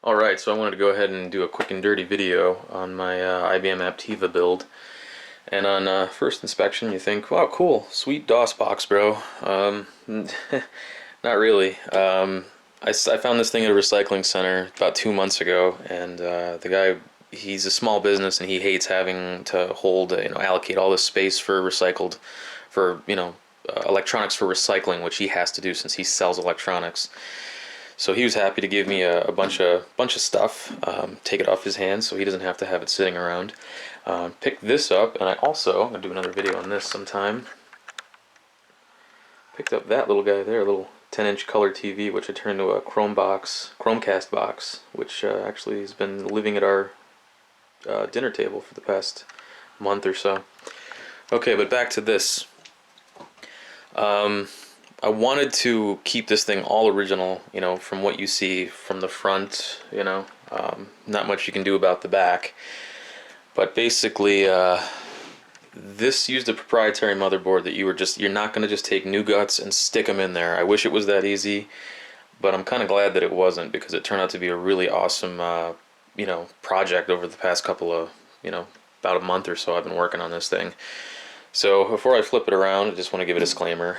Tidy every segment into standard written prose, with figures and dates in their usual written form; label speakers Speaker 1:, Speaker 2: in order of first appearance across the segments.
Speaker 1: Alright, so I wanted to go ahead and do a quick and dirty video on my IBM Aptiva build. And on first inspection you think, wow, cool, sweet DOS box, bro. Not really. I found this thing at a recycling center about 2 months ago, and the guy, he's a small business and he hates having to hold, allocate all this space for recycled, for, electronics for recycling, which he has to do since he sells electronics. So he was happy to give me a bunch of stuff, take it off his hands, so he doesn't have to have it sitting around. Picked this up, and I'm gonna do another video on this sometime. Picked up that little guy there, a little 10-inch color TV, which I turned into a Chromecast box, which actually has been living at our dinner table for the past month or so. Okay, but back to this. I wanted to keep this thing all original, from what you see from the front, not much you can do about the back. But basically, this used a proprietary motherboard that you're not going to just take new guts and stick them in there. I wish it was that easy, but I'm kind of glad that it wasn't, because it turned out to be a really awesome, project over the past couple of, about a month or so I've been working on this thing. So before I flip it around, I just want to give a disclaimer.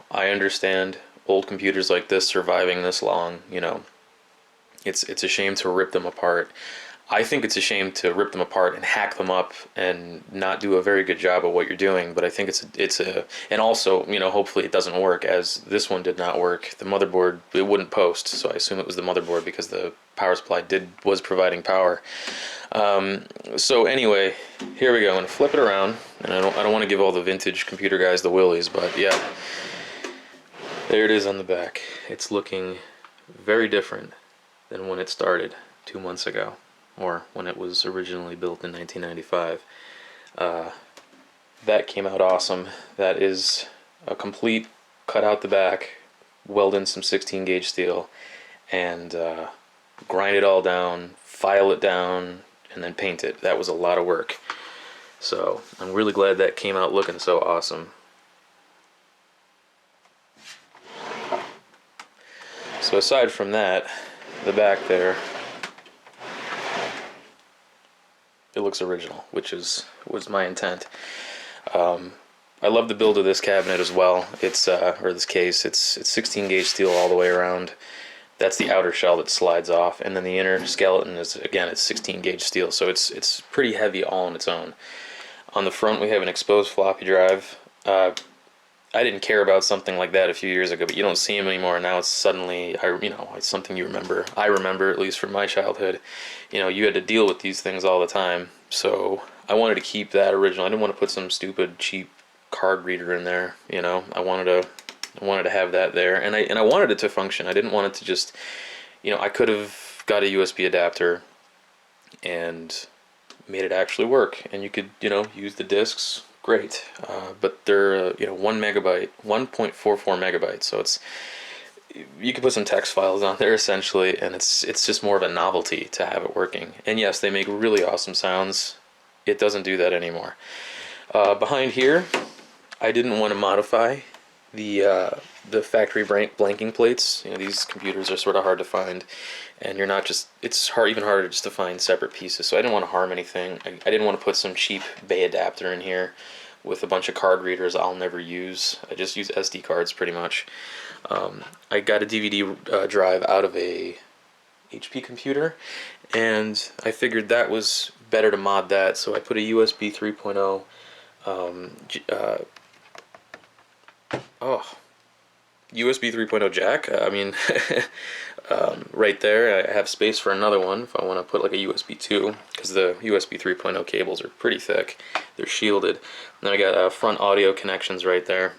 Speaker 1: I understand old computers like this surviving this long, it's a shame to rip them apart. I think it's a shame to rip them apart and hack them up and not do a very good job of what you're doing, but I think and also, hopefully it doesn't work, as this one did not work. The motherboard, it wouldn't post, so I assume it was the motherboard because the power supply was providing power. So anyway, here we go. I'm gonna flip it around, and I don't want to give all the vintage computer guys the willies, but yeah, there it is on the back. It's looking very different than when it started 2 months ago, or when it was originally built in 1995. That came out awesome. That is a complete cut out the back, weld in some 16 gauge steel, and grind it all down, file it down, and then paint it. That was a lot of work. So I'm really glad that came out looking so awesome. So aside from that, the back there, it looks original, which was my intent. I love the build of this cabinet as well. It's or this case. It's 16 gauge steel all the way around. That's the outer shell that slides off, and then the inner skeleton is, again, it's 16 gauge steel, so it's pretty heavy all on its own. On the front we have an exposed floppy drive. I didn't care about something like that a few years ago, but you don't see them anymore. Now it's suddenly, it's something you remember. I remember, at least from my childhood. You had to deal with these things all the time, so I wanted to keep that original. I didn't want to put some stupid, cheap card reader in there. I wanted to have that there, and I wanted it to function. I didn't want it to just, I could have got a USB adapter and made it actually work, and you could, use the discs. Great, but they're 1 megabyte, 1.44 megabytes, so you can put some text files on there essentially, and it's just more of a novelty to have it working. And yes, they make really awesome sounds. It doesn't do that anymore. Behind here, I didn't want to modify the factory blanking plates. These computers are sort of hard to find, and it's even harder just to find separate pieces, so I didn't want to harm anything. I didn't want to put some cheap bay adapter in here with a bunch of card readers I'll never use. I just use SD cards pretty much. I got a DVD drive out of a HP computer, and I figured that was better to mod that, so I put a USB 3.0 USB 3.0 jack. Right there. I have space for another one if I want to put like a USB 2, because the USB 3.0 cables are pretty thick. They're shielded. And then I got front audio connections right there,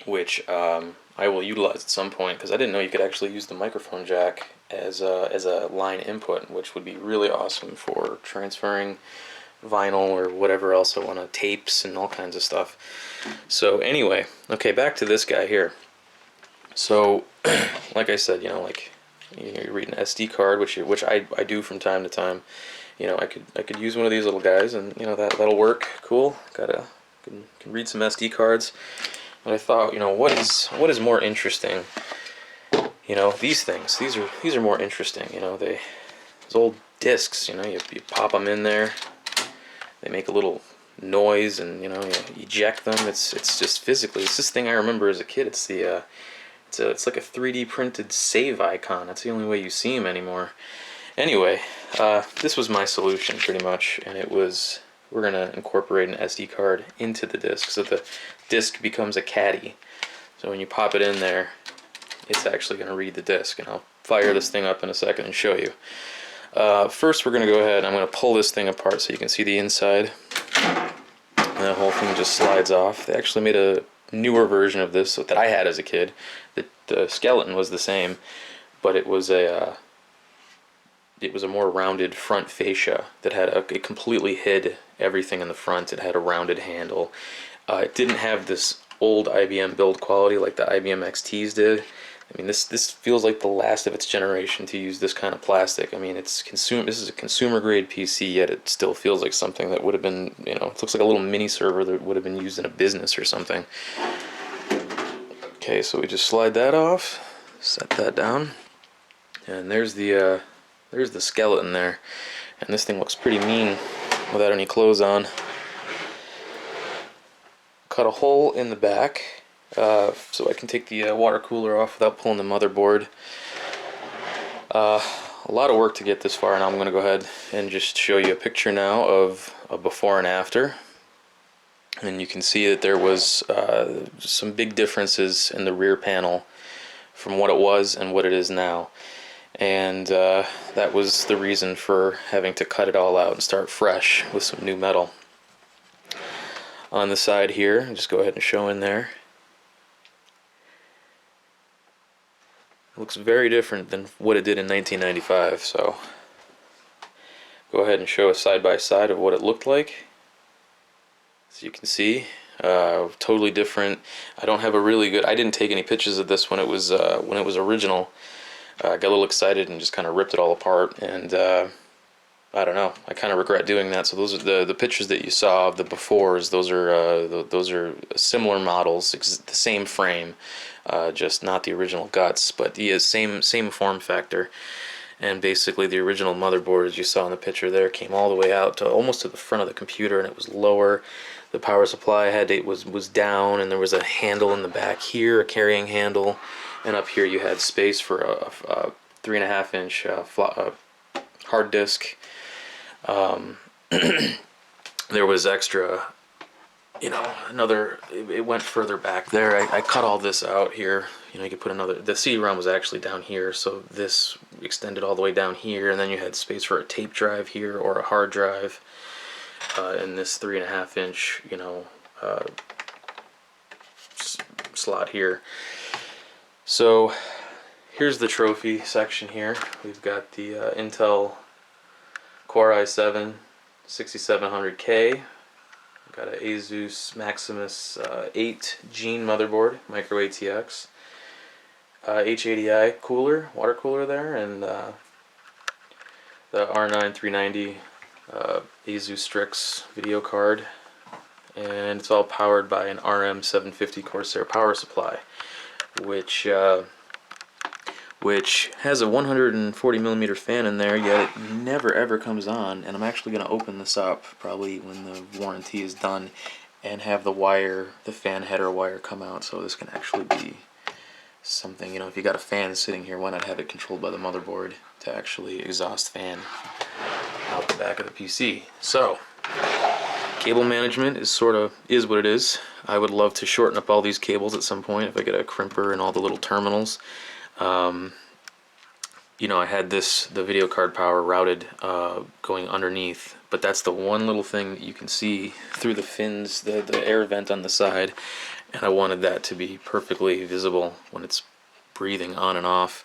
Speaker 1: which I will utilize at some point, because I didn't know you could actually use the microphone jack as a line input, which would be really awesome for transferring vinyl or whatever else I want to, tapes and all kinds of stuff. So anyway, okay, back to this guy here. So like I said, you read an SD card, which I do from time to time. I could use one of these little guys, and that'll work. Cool. Can read some SD cards. But I thought, what is more interesting You know, these things, these are more interesting. You know, those old discs, you know, you pop them in there, they make a little noise, and you know, you eject them. It's just physically, it's this thing I remember as a kid. It's the it's like a 3D printed save icon. That's the only way you see them anymore. Anyway, this was my solution pretty much, and it was, we're gonna incorporate an SD card into the disc, so the disc becomes a caddy. So when you pop it in there, it's actually gonna read the disc, and I'll fire this thing up in a second and show you. First, we're gonna go ahead and I'm gonna pull this thing apart so you can see the inside. And the whole thing just slides off. They actually made a newer version of this that I had as a kid. The skeleton was the same, but it was a more rounded front fascia that had it completely hid everything in the front. It had a rounded handle. It didn't have this old IBM build quality like the IBM XTs did. I mean, this feels like the last of its generation to use this kind of plastic. I mean, this is a consumer grade PC, yet it still feels like something that would have been, you know, it looks like a little mini server that would have been used in a business or something. Okay, so we just slide that off, set that down, and there's the skeleton there. And this thing looks pretty mean without any clothes on. Cut a hole in the back so I can take the water cooler off without pulling the motherboard. A lot of work to get this far, and I'm going to go ahead and just show you a picture now of a before and after. And you can see that there was some big differences in the rear panel from what it was and what it is now. And that was the reason for having to cut it all out and start fresh with some new metal. On the side here, just go ahead and show in there. It looks very different than what it did in 1995, so go ahead and show a side by side of what it looked like. As you can see, totally different. I don't have a really good, I didn't take any pictures of this when it was original. I got a little excited and just kind of ripped it all apart, and I don't know, I kind of regret doing that. So those are the pictures that you saw of the befores. Those are similar models, the same frame, just not the original guts, but the same form factor. And basically the original motherboard, as you saw in the picture there, came all the way out to almost to the front of the computer, and it was lower. The power supply was down, and there was a handle in the back here, a carrying handle, and up here you had space for a 3.5 inch hard disk. There was extra, you know, it went further back there. I cut all this out here. You know, you could put the CD-ROM was actually down here, so this extended all the way down here, and then you had space for a tape drive here or a hard drive in this 3.5 inch, you know, slot here. So here's the trophy section here. We've got the Intel Core i7 6700K. We've got an Asus MAXIMUS 8 Gene motherboard, micro ATX. H80i cooler, water cooler there, and the R9 390 Asus Strix video card, and it's all powered by an RM750 Corsair power supply, which has a 140mm fan in there, yet it never ever comes on. And I'm actually going to open this up probably when the warranty is done and have the fan header wire come out, so this can actually be something, you know, if you got a fan sitting here, why not have it controlled by the motherboard to actually exhaust fan out the back of the PC. So cable management is what it is. I would love to shorten up all these cables at some point if I get a crimper and all the little terminals. You know, I had the video card power routed going underneath, but that's the one little thing that you can see through the fins, the air vent on the side, and I wanted that to be perfectly visible when it's breathing on and off.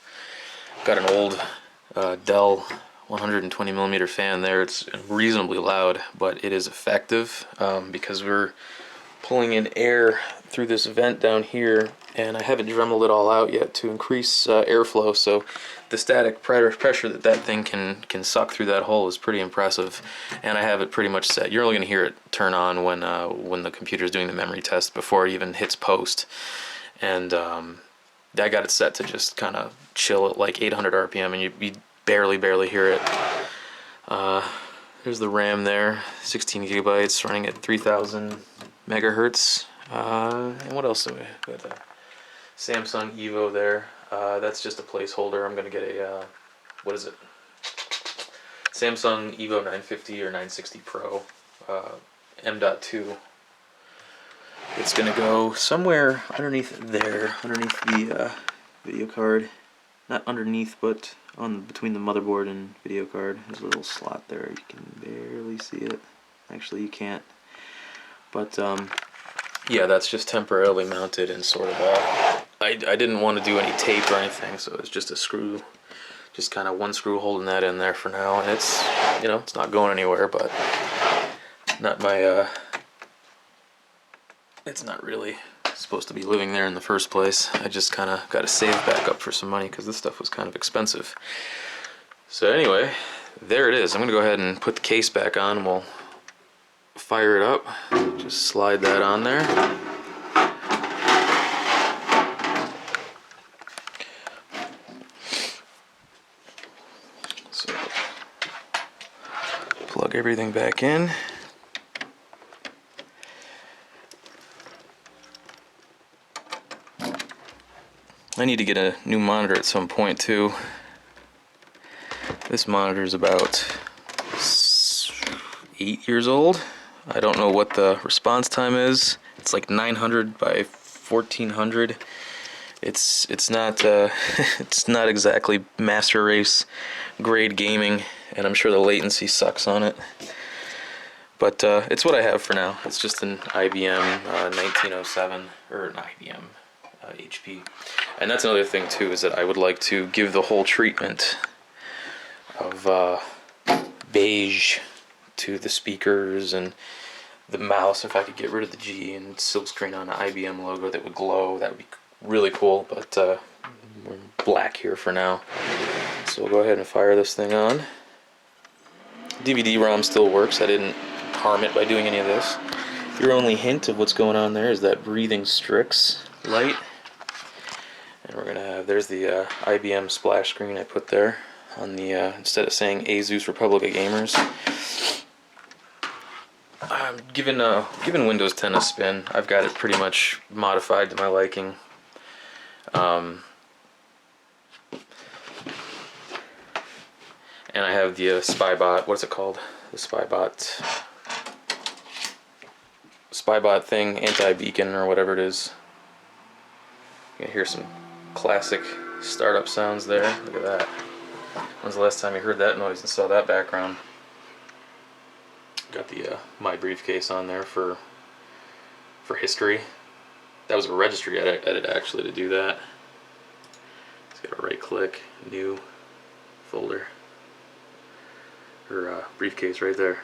Speaker 1: Got an old Dell 120mm fan there. It's reasonably loud, but it is effective because we're pulling in air through this vent down here, and I haven't dremeled it all out yet to increase airflow, so the static pressure that thing can suck through that hole is pretty impressive. And I have it pretty much set. You're only going to hear it turn on when the computer's doing the memory test before it even hits post. And I got it set to just kind of chill at like 800 RPM, and you barely hear it. There's the RAM there, 16 gigabytes, running at 3000 megahertz. And what else do we got? A Samsung EVO there. That's just a placeholder. I'm gonna get a what is it? Samsung EVO 950 or 960 Pro, M.2. It's gonna go somewhere underneath there, underneath the video card. Not underneath, but on between the motherboard and video card. There's a little slot there. You can barely see it. Actually, you can't. But yeah, that's just temporarily mounted and sort of. I didn't want to do any tape or anything, so it's just a screw, just kind of one screw holding that in there for now. And it's, you know, it's not going anywhere, but not my. It's not really supposed to be living there in the first place. I just kind of got to save back up for some money because this stuff was kind of expensive. So anyway, there it is. I'm gonna go ahead and put the case back on and we'll fire it up. Just slide that on there. So plug everything back in. I need to get a new monitor at some point too. This monitor is about 8 years old. I don't know what the response time is. It's like 900 by 1400. It's not it's not exactly master race grade gaming, and I'm sure the latency sucks on it. But it's what I have for now. It's just an IBM 1907 or an IBM HP. And that's another thing too, is that I would like to give the whole treatment of beige to the speakers and the mouse. If I could get rid of the G and silkscreen on an IBM logo that would glow, that would be really cool. But we're black here for now. So we'll go ahead and fire this thing on. DVD-ROM still works. I didn't harm it by doing any of this. Your only hint of what's going on there is that breathing Strix light. And we're gonna have, there's the IBM splash screen I put there on the, instead of saying Asus Republic of Gamers. I'm giving Windows 10 a spin. I've got it pretty much modified to my liking. And I have the Spybot, what's it called? The Spybot thing, anti-beacon or whatever it is. You can hear some classic startup sounds there. Look at that. When's the last time you heard that noise and saw that background? Got the My Briefcase on there for history. That was a registry edit actually to do that. Just gotta right click, new folder, or briefcase right there.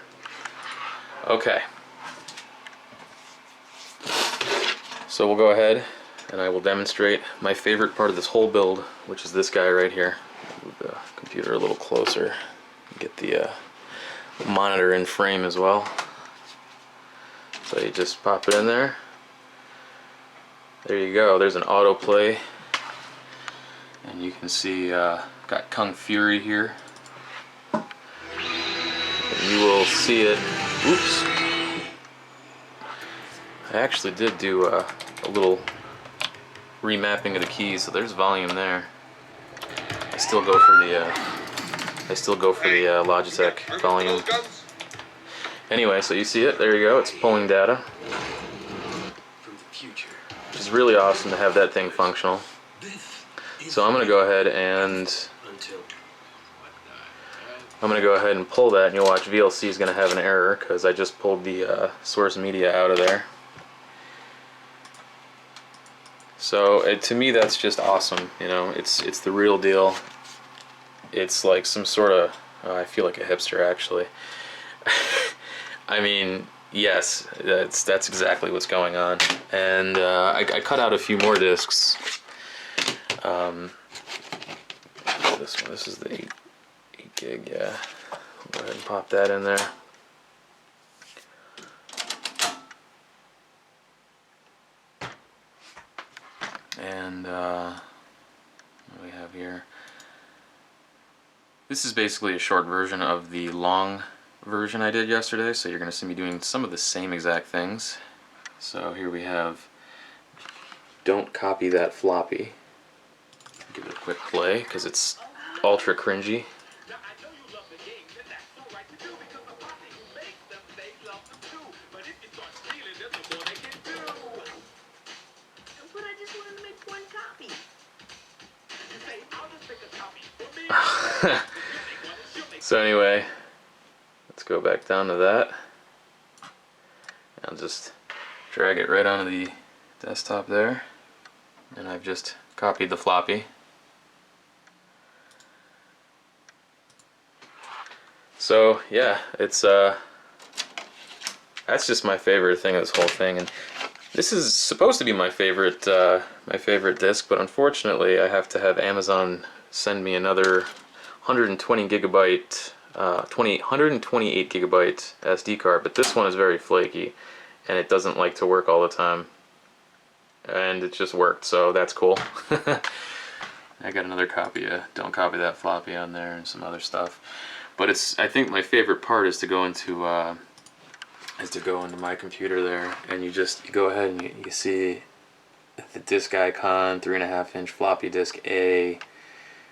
Speaker 1: Okay. So we'll go ahead and I will demonstrate my favorite part of this whole build, which is this guy right here. Move the computer a little closer. Get the monitor in frame as well. So you just pop it in there. There you go. There's an autoplay, and you can see got Kung Fury here. And you will see it. Oops. I actually did do a little remapping of the keys, so there's volume there. I still go for the Logitech volume. Anyway, so you see it, there you go, it's pulling data. Which is really awesome to have that thing functional. So I'm gonna go ahead and pull that, and you'll watch VLC is gonna have an error because I just pulled the source media out of there. So to me, that's just awesome. You know, it's the real deal. It's like some sort of, I feel like a hipster actually. I mean, yes, that's exactly what's going on. And I cut out a few more discs. This one, this is the 8 gig. Yeah, go ahead and pop that in there. And here. This is basically a short version of the long version I did yesterday, so you're going to see me doing some of the same exact things. So here we have, don't copy that floppy. Give it a quick play because it's ultra cringy. So anyway, let's go back down to that. I'll just drag it right onto the desktop there, and I've just copied the floppy. So yeah, it's that's just my favorite thing of this whole thing, and this is supposed to be my favorite disc, but unfortunately I have to have Amazon send me another 120 gigabyte, 128 gigabyte SD card, but this one is very flaky and it doesn't like to work all the time, and it just worked, so that's cool. I got another copy of Don't Copy That Floppy on there and some other stuff, but it's, I think my favorite part is to go into my computer there, and you go ahead and you see the disk icon, 3.5-inch floppy disk A,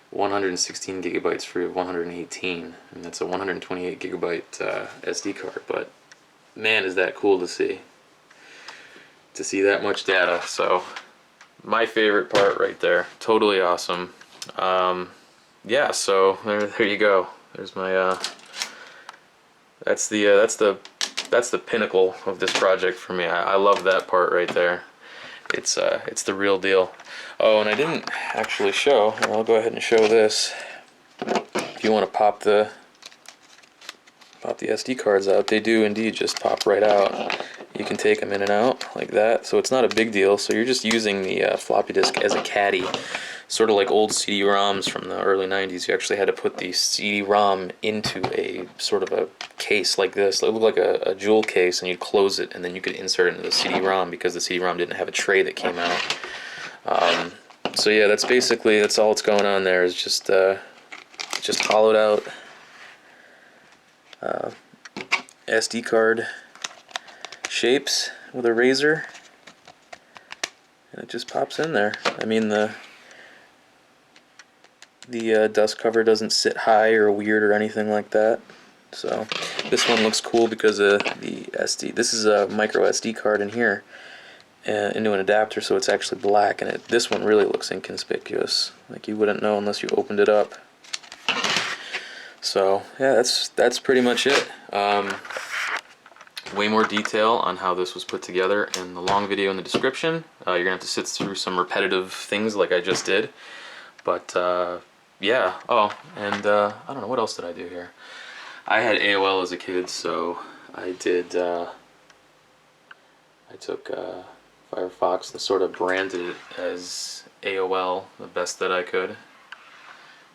Speaker 1: 116 gigabytes free of 118, and that's a 128 gigabyte SD card. But man, is that cool to see that much data. So my favorite part right there, totally awesome. Yeah, so there you go. There's my that's the pinnacle of this project for me. I love that part right there. It's the real deal. Oh, and I didn't actually show, and I'll go ahead and show this. If you want to pop the SD cards out, they do indeed just pop right out. You can take them in and out like that, so it's not a big deal. So you're just using the floppy disk as a caddy, sort of like old CD-ROMs from the early 90s. You actually had to put the CD-ROM into a sort of a case like this. It looked like a jewel case, and you'd close it, and then you could insert it into the CD-ROM because the CD-ROM didn't have a tray that came out. So yeah, that's all that's going on there, is just hollowed out SD card shapes with a razor, and it just pops in there. I mean, the dust cover doesn't sit high or weird or anything like that. So this one looks cool because of the SD. This is a micro SD card in here, into an adapter, so it's actually black, and this one really looks inconspicuous. Like you wouldn't know unless you opened it up. So yeah, that's pretty much it. Way more detail on how this was put together in the long video in the description. You're gonna have to sit through some repetitive things like I just did. But yeah. Oh, and I don't know, what else did I do here? I had AOL as a kid, so I did. I took Firefox and sort of branded it as AOL the best that I could.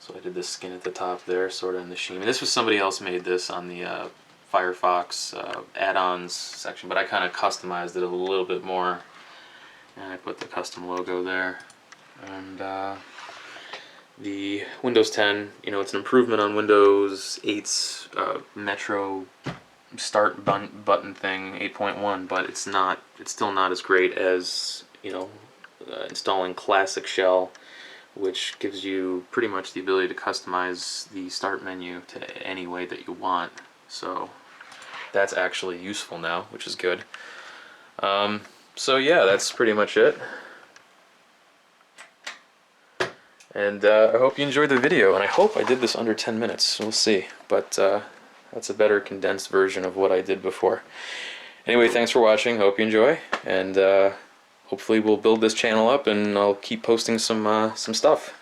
Speaker 1: So I did this skin at the top there, sort of in the sheen. And this was somebody else made this on the Firefox add-ons section, but I kind of customized it a little bit more, and I put the custom logo there. And the Windows 10, you know, it's an improvement on Windows 8's Metro start button thing, 8.1, but it's still not as great as, you know, installing Classic Shell, which gives you pretty much the ability to customize the start menu to any way that you want. So that's actually useful now, which is good. So yeah, that's pretty much it. And I hope you enjoyed the video, and I hope I did this under 10 minutes. We'll see, but that's a better condensed version of what I did before. Anyway, thanks for watching. Hope you enjoy, and hopefully we'll build this channel up, and I'll keep posting some stuff.